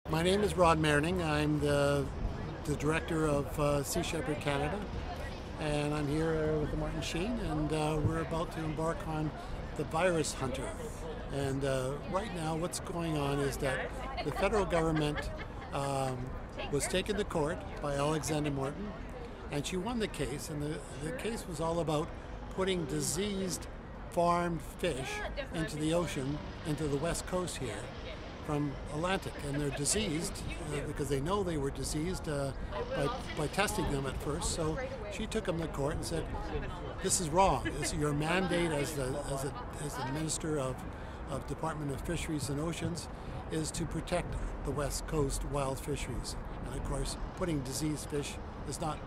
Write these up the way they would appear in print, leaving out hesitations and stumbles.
My name is Rod Merning. I'm the director of Sea Shepherd Canada, and I'm here with Martin Sheen, and we're about to embark on the virus hunter. And right now what's going on is that the federal government was taken to court by Alexander Morton, and she won the case, and the case was all about putting diseased farmed fish into the ocean, into the west coast here from Atlantic, and they're diseased because they know they were diseased by testing them at first. So she took them to court and said, "This is wrong. This is your mandate as the Minister of Department of Fisheries and Oceans is to protect the West Coast wild fisheries." And of course, putting diseased fish is not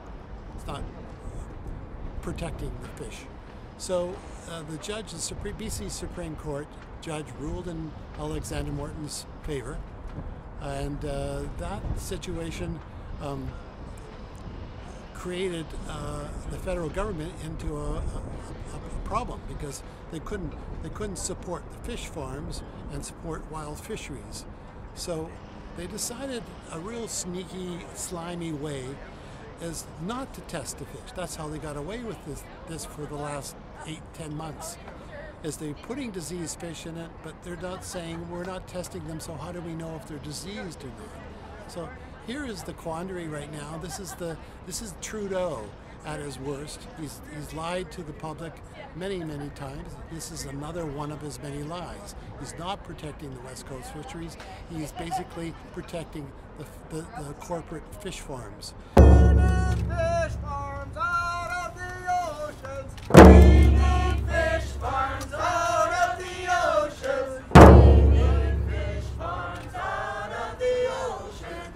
protecting the fish. So the judge, the BC Supreme Court judge, ruled in Alexander Morton's favor, and that situation created the federal government into a problem, because they couldn't support the fish farms and support wild fisheries. So they decided a real sneaky, slimy way is not to test the fish. That's how they got away with this for the last 8-10 months. Is they're putting diseased fish in it, but they're not saying we're not testing them, so how do we know if they're diseased or not? So here is the quandary right now. This is Trudeau at his worst. He's lied to the public many times. This is another one of his many lies. He's not protecting the West Coast fisheries. He's basically protecting the corporate fish farms. Fish farms out of the oceans. We need fish farms out of the oceans. We need fish farms out of the ocean.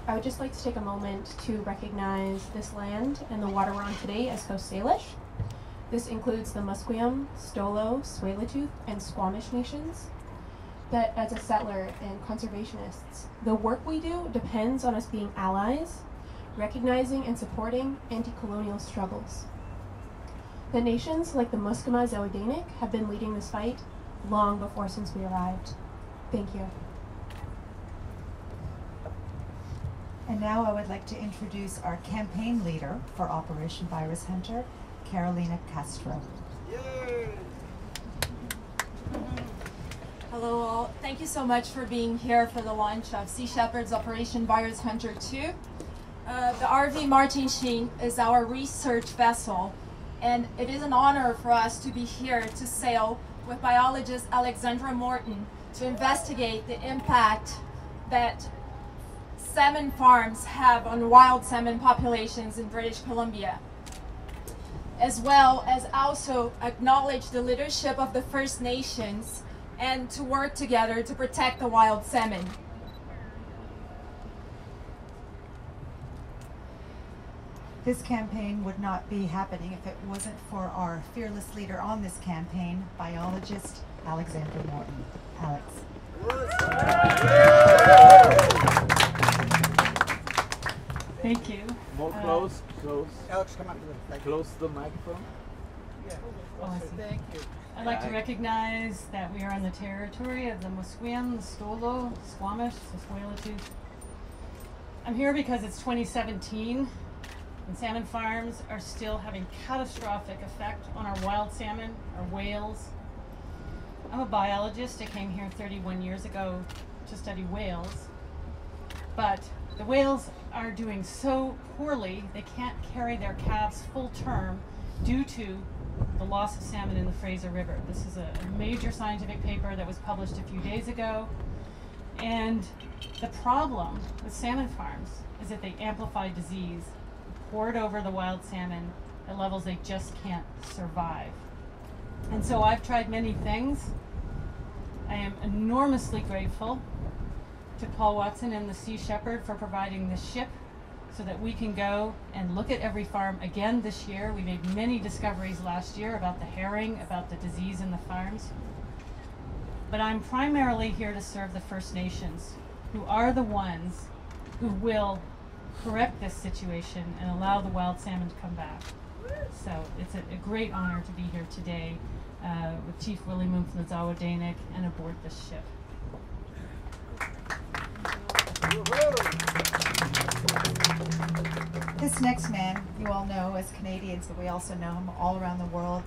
I would just like to take a moment to recognize this land and the water we're on today as Coast Salish. This includes the Musqueam, Stolo, Tsleil-Waututh, and Squamish nations. That as a settler and conservationists, the work we do depends on us being allies, recognizing and supporting anti-colonial struggles. The nations like the Muskama Zelidanic have been leading this fight long before since we arrived. Thank you. And now I would like to introduce our campaign leader for Operation Virus Hunter, Carolina Castro. Yay! Hello all. Thank you so much for being here for the launch of Sea Shepherd's Operation Virus Hunter 2. The RV Martin Sheen is our research vessel, and it is an honor for us to be here to sail with biologist Alexandra Morton to investigate the impact that salmon farms have on wild salmon populations in British Columbia, as well as also acknowledge the leadership of the First Nations and to work together to protect the wild salmon. This campaign would not be happening if it wasn't for our fearless leader on this campaign, biologist Alexandra Morton. Alex. Thank you. More close. Alex, come up to the Close the microphone. Yeah. Awesome. Thank you. I'd like to recognize that we are on the territory of the Musqueam, the Stolo, Squamish, the Tsleil-Waututh. I'm here because it's 2017 and salmon farms are still having catastrophic effect on our wild salmon, our whales. I'm a biologist. I came here 31 years ago to study whales, but the whales are doing so poorly they can't carry their calves full term due to the loss of salmon in the Fraser River. This is a major scientific paper that was published a few days ago, and the problem with salmon farms is that they amplify disease, pour it over the wild salmon at levels they just can't survive. And so I've tried many things. I am enormously grateful to Paul Watson and the Sea Shepherd for providing the ship so that we can go and look at every farm again this year. We made many discoveries last year about the herring, about the disease in the farms. But I'm primarily here to serve the First Nations, who are the ones who will correct this situation and allow the wild salmon to come back. So it's a great honor to be here today with Chief Willie Moon from the Zawadanic and aboard this ship. This next man, you all know as Canadians, but we also know him all around the world.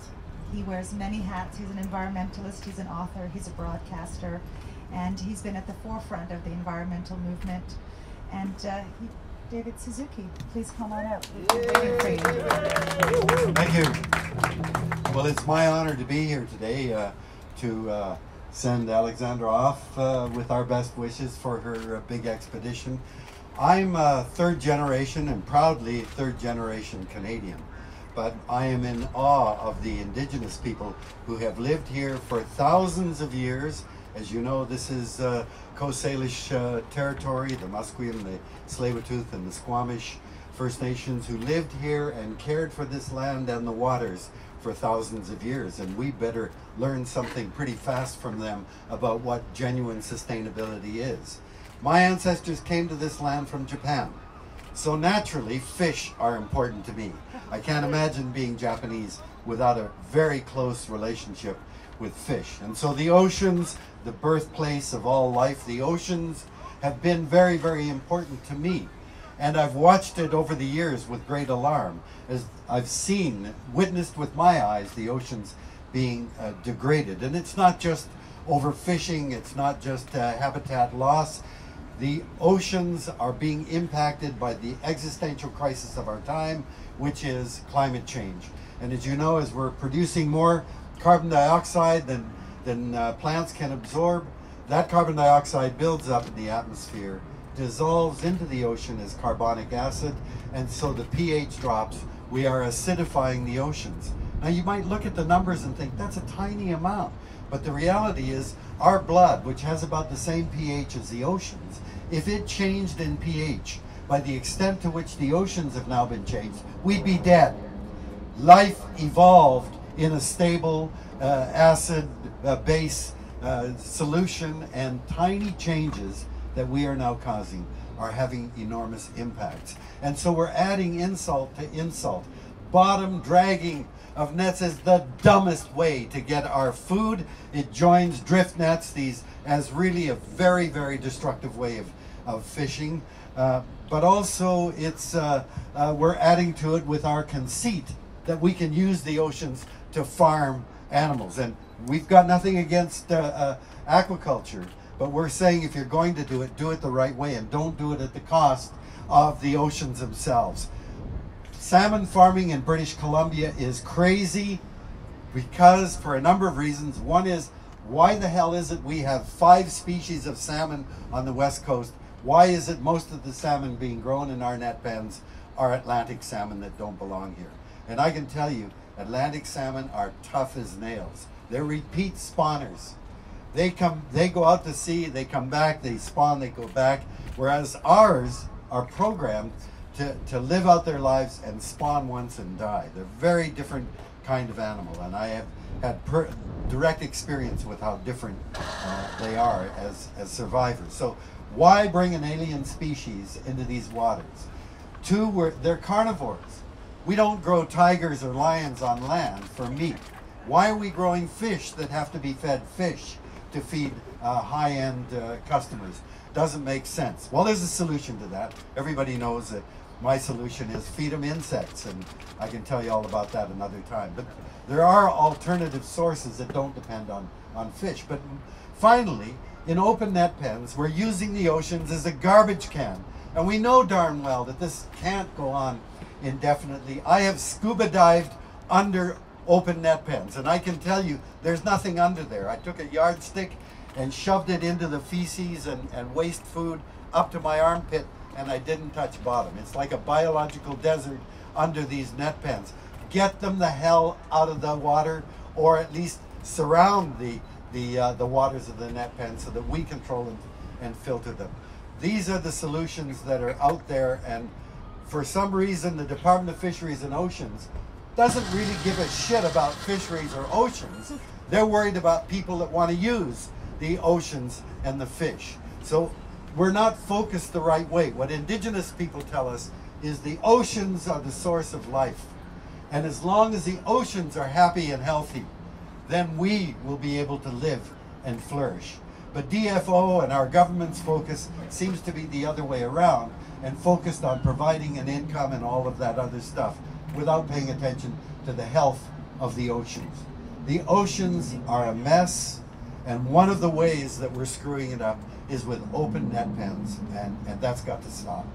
He wears many hats. He's an environmentalist, he's an author, he's a broadcaster, and he's been at the forefront of the environmental movement. And David Suzuki, please come on up. We've been waiting for you. Thank you. Well, it's my honor to be here today to send Alexandra off with our best wishes for her big expedition. I'm third generation and proudly third generation Canadian, but I am in awe of the Indigenous people who have lived here for thousands of years. As you know, this is Coast Salish territory, the Musqueam, the Tsleil-Waututh, and the Squamish First Nations who lived here and cared for this land and the waters for thousands of years. And we better learn something pretty fast from them about what genuine sustainability is. My ancestors came to this land from Japan. So naturally, fish are important to me. I can't imagine being Japanese without a very close relationship with fish. And so the oceans, the birthplace of all life, the oceans have been very, very important to me. And I've watched it over the years with great alarm as I've seen, witnessed with my eyes, the oceans being degraded. And it's not just overfishing, it's not just habitat loss. The oceans are being impacted by the existential crisis of our time, which is climate change. And as you know, as we're producing more carbon dioxide than plants can absorb, that carbon dioxide builds up in the atmosphere, dissolves into the ocean as carbonic acid, and so the pH drops. We are acidifying the oceans. Now you might look at the numbers and think that's a tiny amount, but the reality is our blood, which has about the same pH as the oceans, if it changed in pH by the extent to which the oceans have now been changed, we'd be dead. Life evolved in a stable acid base solution, and tiny changes that we are now causing are having enormous impacts. And so we're adding insult to insult. Bottom dragging of nets is the dumbest way to get our food. It joins drift nets, these as really a very, very destructive way of fishing. But also it's we're adding to it with our conceit that we can use the oceans to farm animals. And we've got nothing against aquaculture, but we're saying if you're going to do it the right way, and don't do it at the cost of the oceans themselves. Salmon farming in British Columbia is crazy because for a number of reasons. One is, why the hell is it we have 5 species of salmon on the west coast? Why is it most of the salmon being grown in our net pens are Atlantic salmon that don't belong here? And I can tell you, Atlantic salmon are tough as nails. They're repeat spawners. They go out to sea, they come back, they spawn, they go back, whereas ours are programmed to live out their lives and spawn once and die. They're very different kind of animal, and I have had direct experience with how different they are as survivors. So why bring an alien species into these waters? 2, they're carnivores. We don't grow tigers or lions on land for meat. Why are we growing fish that have to be fed fish to feed high-end customers? Doesn't make sense. Well, there's a solution to that. Everybody knows that my solution is feed them insects, and I can tell you all about that another time. But there are alternative sources that don't depend on fish. But finally, in open net pens, we're using the oceans as a garbage can. And we know darn well that this can't go on indefinitely. I have scuba dived under open net pens, and I can tell you there's nothing under there. I took a yardstick and shoved it into the feces and waste food up to my armpit, and I didn't touch bottom. It's like a biological desert under these net pens. Get them the hell out of the water, or at least surround the waters of the net pen so that we control them and filter them. These are the solutions that are out there, and for some reason the Department of Fisheries and Oceans doesn't really give a shit about fisheries or oceans. They're worried about people that want to use the oceans and the fish. So we're not focused the right way. What Indigenous people tell us is the oceans are the source of life. And as long as the oceans are happy and healthy, then we will be able to live and flourish. But DFO and our government's focus seems to be the other way around, and focused on providing an income and all of that other stuff without paying attention to the health of the oceans. The oceans are a mess, and one of the ways that we're screwing it up is with open net pens, and that's got to stop.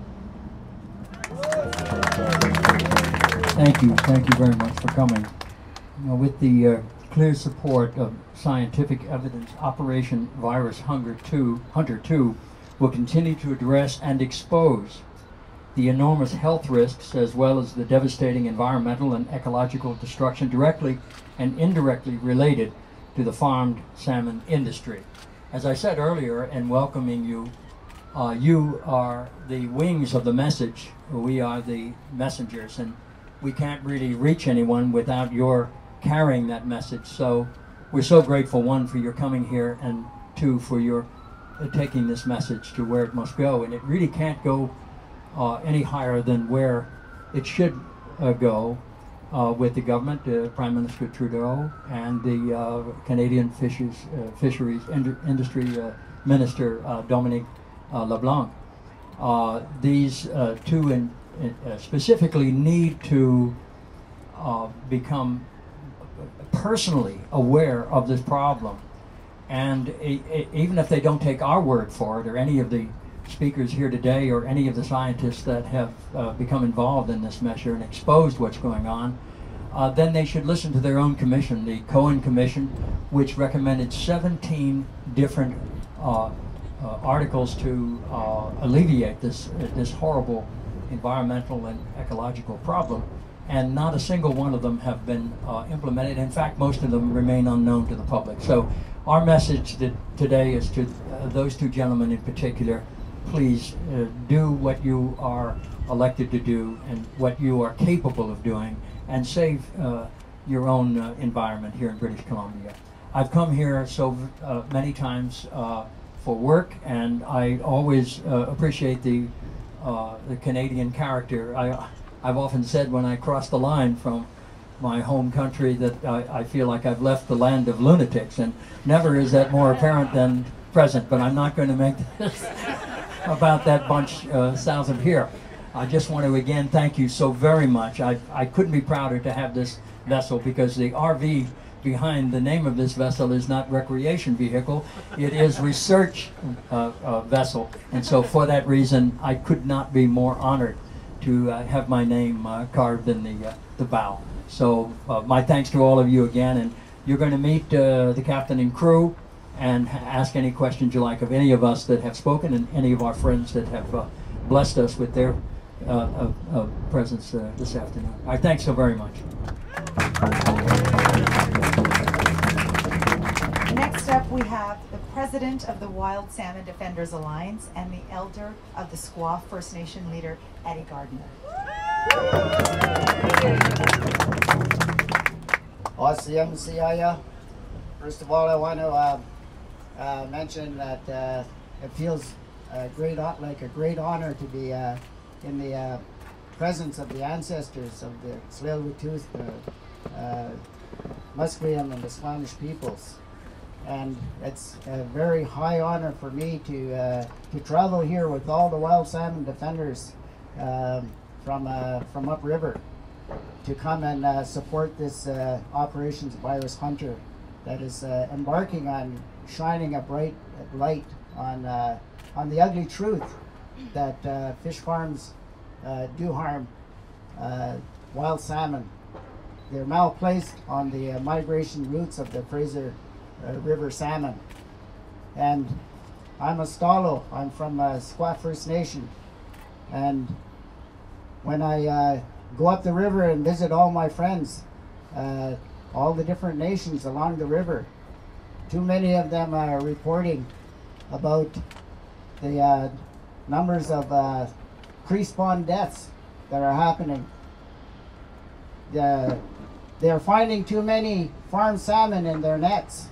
Thank you very much for coming. You know, with the clear support of scientific evidence, Operation Virus Hunter 2 will continue to address and expose the enormous health risks as well as the devastating environmental and ecological destruction directly and indirectly related to the farmed salmon industry. As I said earlier in welcoming you, you are the wings of the message. We are the messengers, and we can't really reach anyone without your carrying that message. So we're so grateful, one, for your coming here, and two, for your taking this message to where it must go. And it really can't go any higher than where it should go with the government, Prime Minister Trudeau, and the Canadian Fisheries Industry Minister Dominique LeBlanc. These two specifically need to become personally aware of this problem, and even if they don't take our word for it, or any of the speakers here today, or any of the scientists that have become involved in this measure and exposed what's going on, then they should listen to their own commission, the Cohen Commission, which recommended 17 different articles to alleviate this horrible environmental and ecological problem, and not a single one of them have been implemented. In fact, most of them remain unknown to the public. So our message today is to those two gentlemen in particular: please do what you are elected to do and what you are capable of doing, and save your own environment here in British Columbia. I've come here so many times for work, and I always appreciate the Canadian character. I've often said when I cross the line from my home country that I feel like I've left the land of lunatics, and never is that more apparent than present. But I'm not going to make this about that bunch south of here. I just want to again thank you so very much. I couldn't be prouder to have this vessel, because the RV behind the name of this vessel is not recreation vehicle, it is research vessel. And so for that reason, I could not be more honored to have my name carved in the bow. So my thanks to all of you again, and you're going to meet the captain and crew and ask any questions you like of any of us that have spoken, and any of our friends that have blessed us with their presence this afternoon. All right, thanks so very much. Next up, we have the president of the Wild Salmon Defenders Alliance and the elder of the Squaw First Nation leader, Eddie Gardner. First of all, I want to mention that it feels like a great honor to be in the presence of the ancestors of the Tsleil-Waututh, Musqueam, and the Squamish peoples. And it's a very high honor for me to travel here with all the wild salmon defenders from upriver to come and support this Operation Virus Hunter that is embarking on shining a bright light on the ugly truth that fish farms do harm wild salmon. They're malplaced on the migration routes of the Fraser River salmon. And I'm a Stalo. I'm from Squaw First Nation. And when I go up the river and visit all my friends, all the different nations along the river, too many of them are reporting about the numbers of pre-spawn deaths that are happening. They're finding too many farm salmon in their nets.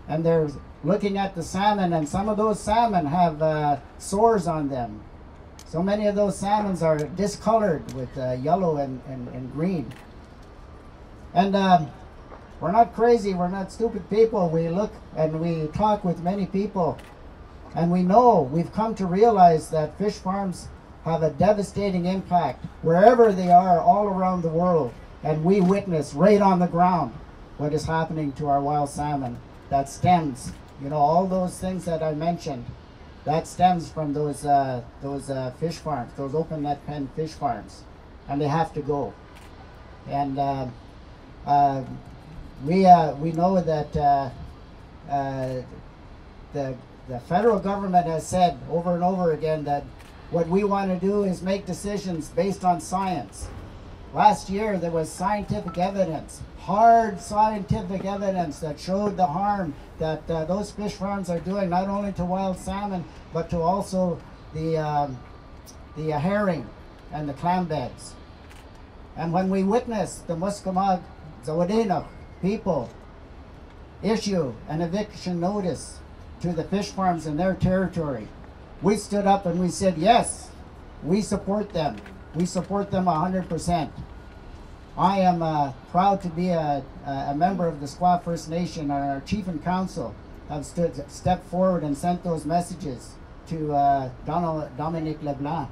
And they're looking at the salmon, and some of those salmon have sores on them. So many of those salmons are discolored with yellow and green. And we're not crazy, we're not stupid people. We look and we talk with many people, and we know, we've come to realize that fish farms have a devastating impact wherever they are all around the world. And we witness right on the ground what is happening to our wild salmon. That stems, you know, all those things that I mentioned, that stems from those fish farms, those open net pen fish farms, and they have to go. And we know that the federal government has said over and over again that what we want to do is make decisions based on science. Last year there was scientific evidence, hard scientific evidence that showed the harm that those fish farms are doing, not only to wild salmon, but to also the herring and the clam beds. And when we witnessed the Musqueam, Zawadena people issue an eviction notice to the fish farms in their territory, we stood up and we said, yes, we support them. We support them 100%. I am proud to be a member of the Squaw First Nation, and our chief and council have stepped forward and sent those messages to Dominique Leblanc,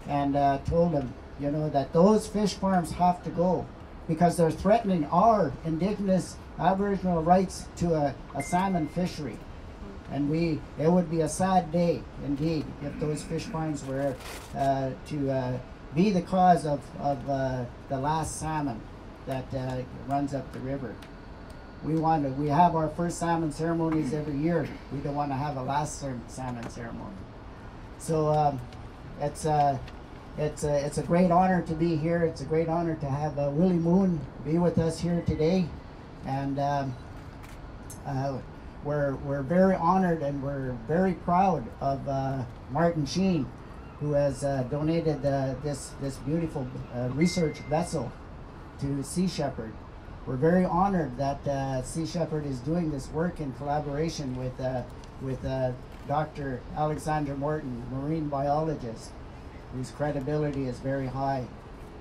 and told him, you know, that those fish farms have to go because they're threatening our indigenous Aboriginal rights to a salmon fishery. And it would be a sad day indeed if those fish farms were to be the cause of the last salmon that runs up the river. We have our first salmon ceremonies every year. We don't want to have a last salmon ceremony. So it's a great honor to be here. It's a great honor to have Willie Moon be with us here today, and we're very honored and we're very proud of Martin Sheen, who has donated this beautiful research vessel to Sea Shepherd. We're very honored that Sea Shepherd is doing this work in collaboration with Dr. Alexander Morton, marine biologist, whose credibility is very high.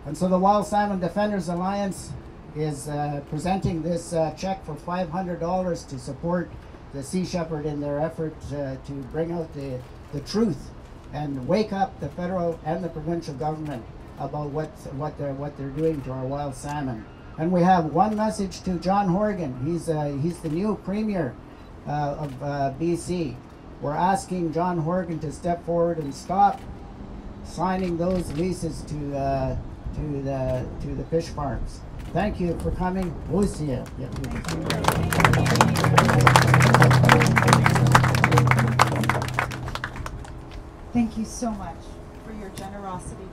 And so the Wild Salmon Defenders Alliance is presenting this check for $500 to support the Sea Shepherd in their effort to bring out the truth and wake up the federal and the provincial government about what they're doing to our wild salmon. And we have one message to John Horgan. He's the new Premier of BC. We're asking John Horgan to step forward and stop signing those leases to the fish farms. Thank you for coming. We'll see you. Thank you so much for your generosity.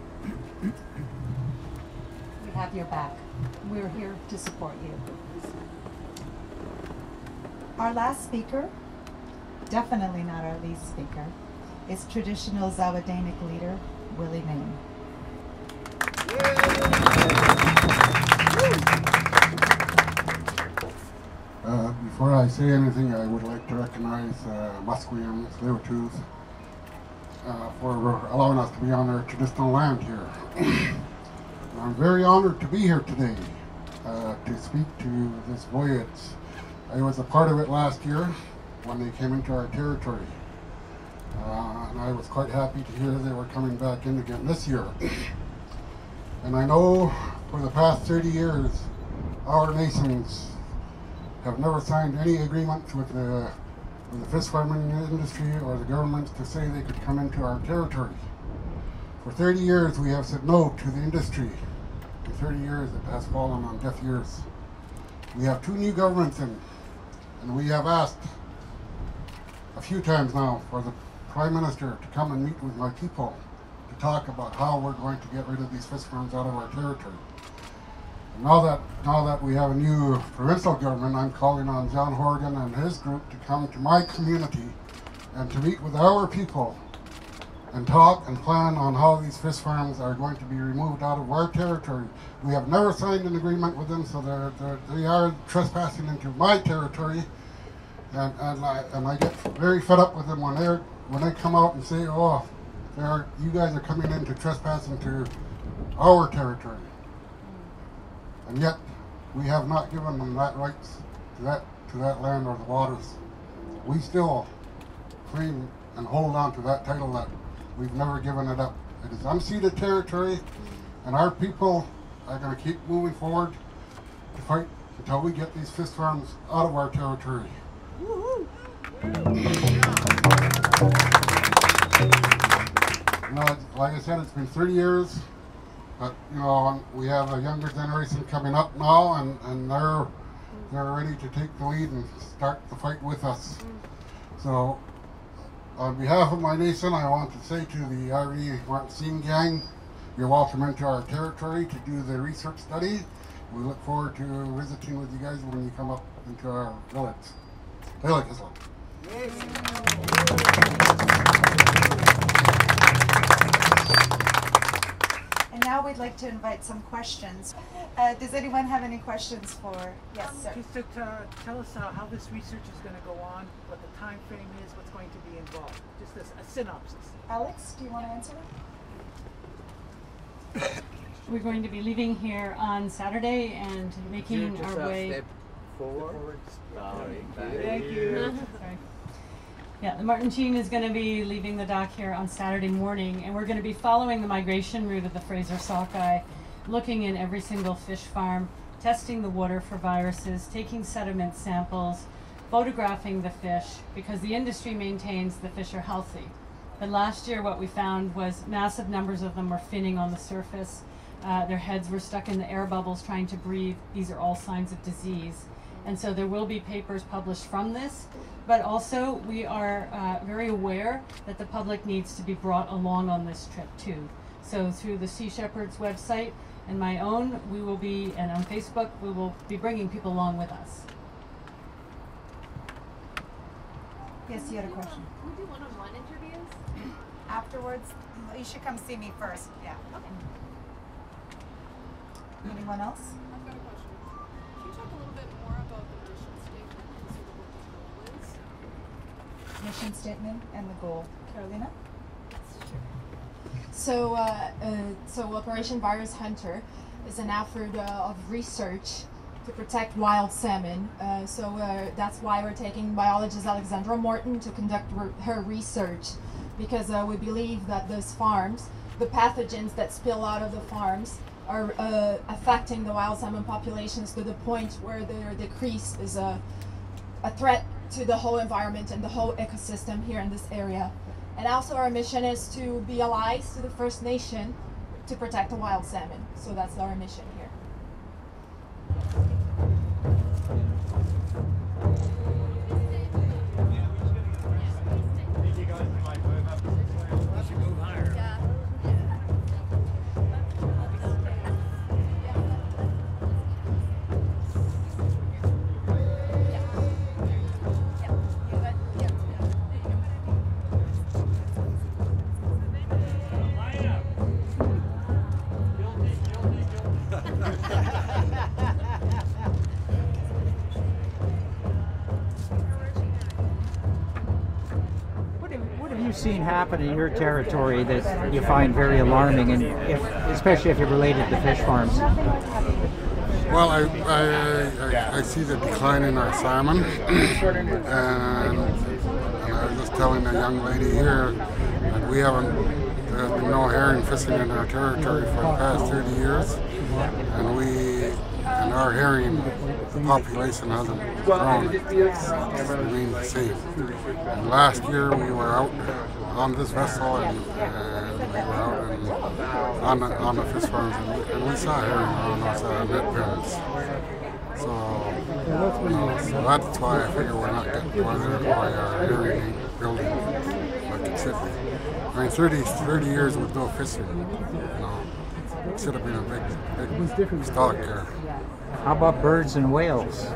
We have your back. We're here to support you. Our last speaker, definitely not our least speaker, is traditional Zawadenic leader, Willie Moon. Before I say anything, I would like to recognize Musqueam, Tsleil-Waututh, for allowing us to be on their traditional land here. I'm very honored to be here today to speak to this voyage. I was a part of it last year when they came into our territory. And I was quite happy to hear they were coming back in again this year. And I know for the past 30 years, our nations have never signed any agreements with the fish farming industry or the governments to say they could come into our territory. For 30 years we have said no to the industry. For 30 years it has fallen on deaf ears. We have 2 new governments in, and we have asked a few times now for the Prime Minister to come and meet with my people to talk about how we're going to get rid of these fish farms out of our territory. And now that we have a new provincial government, I'm calling on John Horgan and his group to come to my community and to meet with our people and talk and plan on how these fish farms are going to be removed out of our territory. We have never signed an agreement with them, so they are trespassing into my territory, and I get very fed up with them when they come out and say, "Oh, you guys are coming in to trespass into our territory," and yet we have not given them that rights to that land or the waters. We still claim and hold on to that title that we've never given it up. It is unceded territory, and our people are going to keep moving forward to fight until we get these fish farms out of our territory. Like I said, it's been 30 years, but we have a younger generation coming up now, and they're ready to take the lead and start the fight with us. So, on behalf of my nation, I want to say to the RV Martin Sheen gang, you're welcome into our territory to do the research study. We look forward to visiting with you guys when you come up into our village. And now we'd like to invite some questions. Does anyone have any questions for? Yes, sir. Just to tell us how this research is going to go on, what the time frame is, what's going to be involved. Just a synopsis. Alex, do you want to answer that? We're going to be leaving here on Saturday and making our way. Step forward. Thank you. Sorry. Yeah, the Martin Sheen is going to be leaving the dock here on Saturday morning, and we're going to be following the migration route of the Fraser sockeye, looking in every single fish farm, testing the water for viruses, taking sediment samples, photographing the fish, because the industry maintains the fish are healthy. But last year what we found was massive numbers of them were finning on the surface. Their heads were stuck in the air bubbles trying to breathe. These are all signs of disease. And so there will be papers published from this, but also we are very aware that the public needs to be brought along on this trip too. So through the Sea Shepherd's website and my own, we will be, and on Facebook, we will be bringing people along with us. Yes, you had a question. Can we do one-on-one interviews? Afterwards, you should come see me first. Yeah. Okay. Anyone else? I've got a question. Can you talk a little bit more about the mission statement and sort of what the goal is? Mission statement and the goal. Carolina? So Operation Virus Hunter is an effort of research to protect wild salmon. That's why we're taking biologist Alexandra Morton to conduct her research, because we believe that those farms, the pathogens that spill out of the farms, are affecting the wild salmon populations to the point where their decrease is a threat to the whole environment and the whole ecosystem here in this area. And also our mission is to be allies to the First Nation to protect the wild salmon. So that's our mission here. Seen happen in your territory that you find very alarming, and especially if you're related to fish farms? Well, I see the decline in our salmon, and I was just telling a young lady here that there's been no herring fishing in our territory for the past 30 years, and our herring population hasn't grown. It's remained the same. And last year we were out on this vessel, and we were out on the fish farms, and we saw herring on those net pens. So that's why I figure we're not getting why our herring ain't building like it should be. I mean, 30 years with no fishing, it should have been a big stock here. How about birds and whales?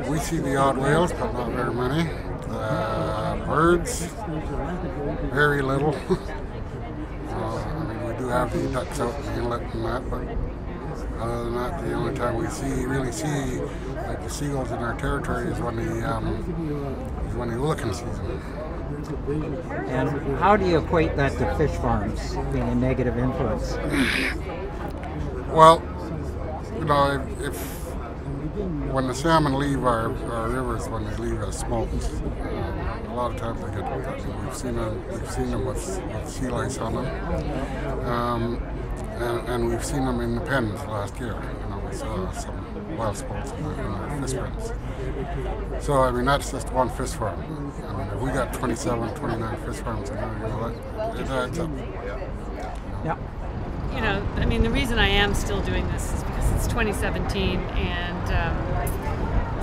We see the odd whales, but not very many. Birds, very little. I mean, we do have the ducks out in the inlet and that, but other than that, the only time we really see like the seagulls in our territory is when the hurricane season. And how do you equate that to fish farms being a negative influence? Well, you know, if when the salmon leave our rivers, when they leave as smolts, a lot of times they get. We've seen them with sea lice on them, and we've seen them in the pens last year. You know, we saw some wild smolts in our fish pens. So I mean, that's just one fish farm. I mean, if we got 27, 29 fish farms in there, you know, it adds up. Yeah. You know, I mean, the reason I am still doing this is because it's 2017 and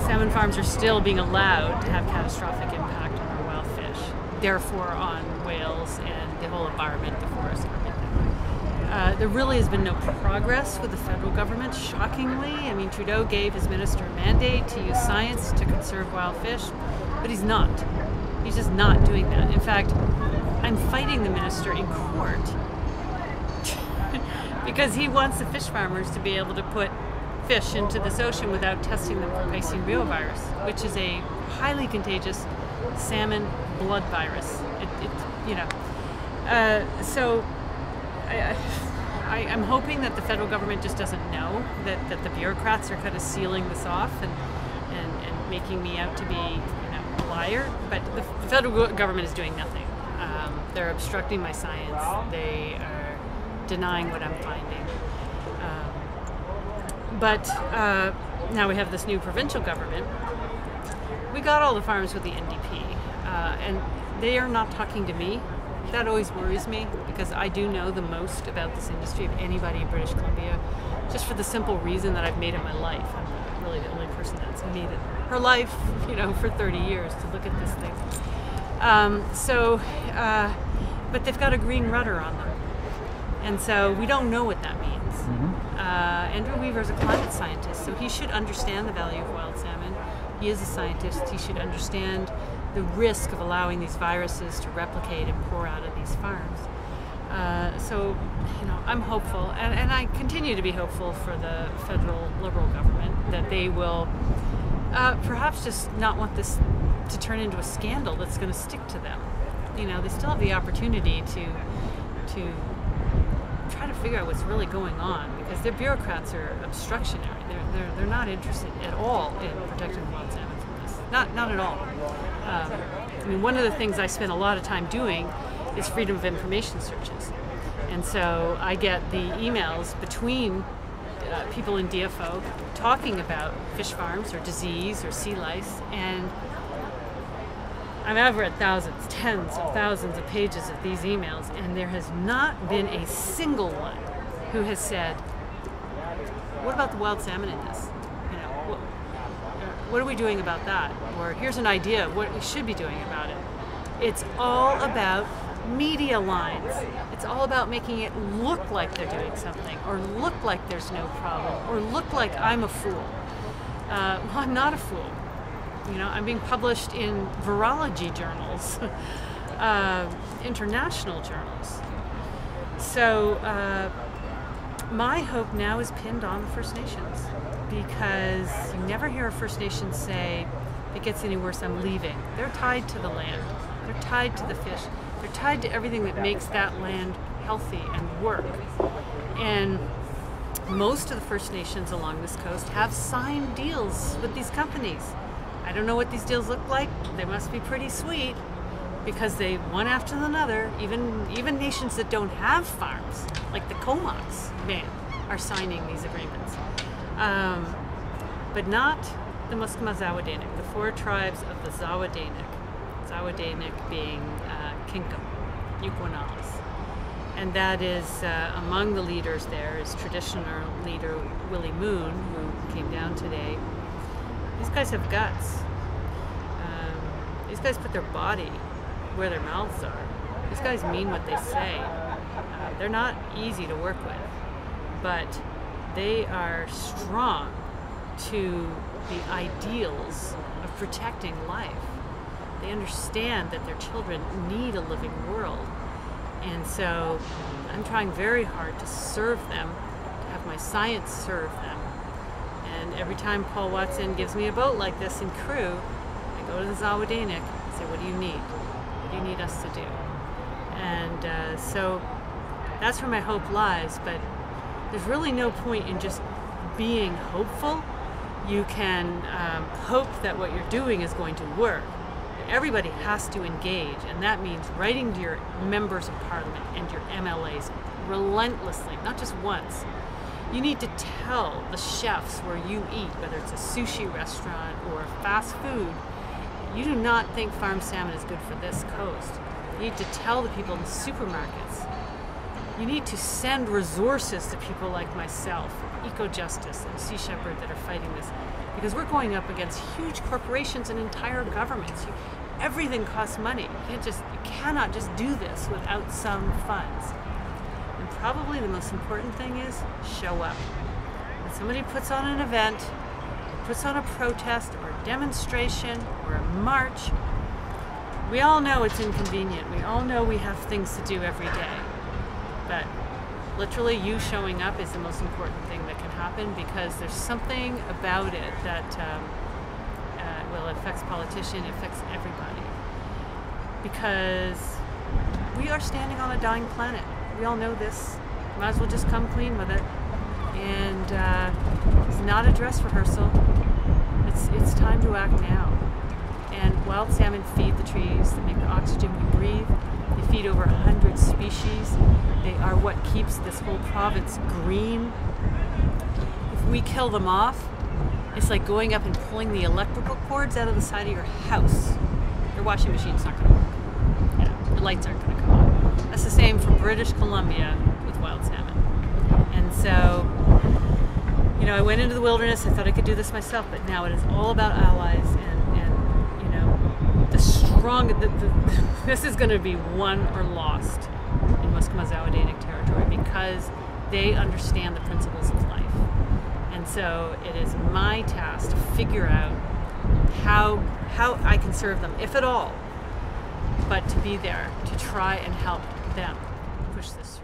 salmon farms are still being allowed to have catastrophic impact on our wild fish, therefore on whales and the whole environment, the forest, everything. There really has been no progress with the federal government, shockingly. I mean, Trudeau gave his minister a mandate to use science to conserve wild fish, but he's not. He's just not doing that. In fact, I'm fighting the minister in court because he wants the fish farmers to be able to put fish into this ocean without testing them for Piscine virus, which is a highly contagious salmon blood virus. So I'm hoping that the federal government just doesn't know that the bureaucrats are kind of sealing this off and making me out to be, you know, a liar. But the federal government is doing nothing. They're obstructing my science. They are denying what I'm finding. But now we have this new provincial government. We got all the farms with the NDP, and they are not talking to me. That always worries me because I do know the most about this industry of anybody in British Columbia, just for the simple reason that I've made it my life. I'm really the only person that's made it her life, you know, for 30 years to look at this thing. But they've got a green rudder on them. And so we don't know what that means. Mm-hmm. Andrew Weaver's a climate scientist, so he should understand the value of wild salmon. He is a scientist. He should understand the risk of allowing these viruses to replicate and pour out of these farms. So, you know, I'm hopeful, and I continue to be hopeful for the federal Liberal government that they will perhaps just not want this to turn into a scandal that's going to stick to them. You know, they still have the opportunity to try to figure out what's really going on, because their bureaucrats are obstructionary. They're not interested at all in protecting wild salmon from this. Not at all. I mean, one of the things I spend a lot of time doing is freedom of information searches, and so I get the emails between people in DFO talking about fish farms or disease or sea lice, and I've read thousands, tens of thousands of pages of these emails, and there has not been a single one who has said, what about the wild salmon in this? You know, what are we doing about that? Or here's an idea of what we should be doing about it. It's all about media lines. It's all about making it look like they're doing something, or look like there's no problem, or look like I'm a fool. Well, I'm not a fool. You know, I'm being published in virology journals, international journals. So my hope now is pinned on the First Nations, because you never hear a First Nation say, if it gets any worse, I'm leaving. They're tied to the land. They're tied to the fish. They're tied to everything that makes that land healthy and work. And most of the First Nations along this coast have signed deals with these companies. I don't know what these deals look like. They must be pretty sweet, because they, one after another, even nations that don't have farms, like the Comox band, are signing these agreements. But not the Musqueam Zawadanic, the 4 tribes of the Zawadanic. Zawadanic being Kinkum, Yuquanalis. And that is, among the leaders there is traditional leader Willie Moon, who came down today. These guys have guts. These guys put their body where their mouths are. These guys mean what they say. They're not easy to work with, but they are strong to the ideals of protecting life. They understand that their children need a living world. And so I'm trying very hard to serve them, to have my science serve them. And every time Paul Watson gives me a boat like this in crew, I go to the Zawadinik and say, what do you need? What do you need us to do? And so that's where my hope lies, but there's really no point in just being hopeful. You can hope that what you're doing is going to work. Everybody has to engage, and that means writing to your members of parliament and your MLAs relentlessly, not just once. You need to tell the chefs where you eat, whether it's a sushi restaurant or fast food, you do not think farm salmon is good for this coast. You need to tell the people in the supermarkets. You need to send resources to people like myself, Eco-Justice and Sea Shepherd that are fighting this, because we're going up against huge corporations and entire governments. Everything costs money. You cannot just do this without some funds. And probably the most important thing is show up. When somebody puts on an event, or puts on a protest or a demonstration or a march, we all know it's inconvenient. We all know we have things to do every day. But literally you showing up is the most important thing that can happen, because there's something about it that well, it affects politicians, it affects everybody. Because we are standing on a dying planet. We all know this. Might as well just come clean with it. And it's not a dress rehearsal. It's time to act now. And wild salmon feed the trees, they make the oxygen we breathe. They feed over 100 species. They are what keeps this whole province green. If we kill them off, it's like going up and pulling the electrical cords out of the side of your house. Your washing machine's not going to work. You know, your lights aren't going to come on. That's the same for British Columbia with wild salmon. And so, you know, I went into the wilderness. I thought I could do this myself, but now it is all about allies and you know, the strong. This is going to be won or lost in Musqueam-Zawadinik territory, because they understand the principles of life. And so it is my task to figure out how I can serve them, if at all, but to be there to try and help them push this through.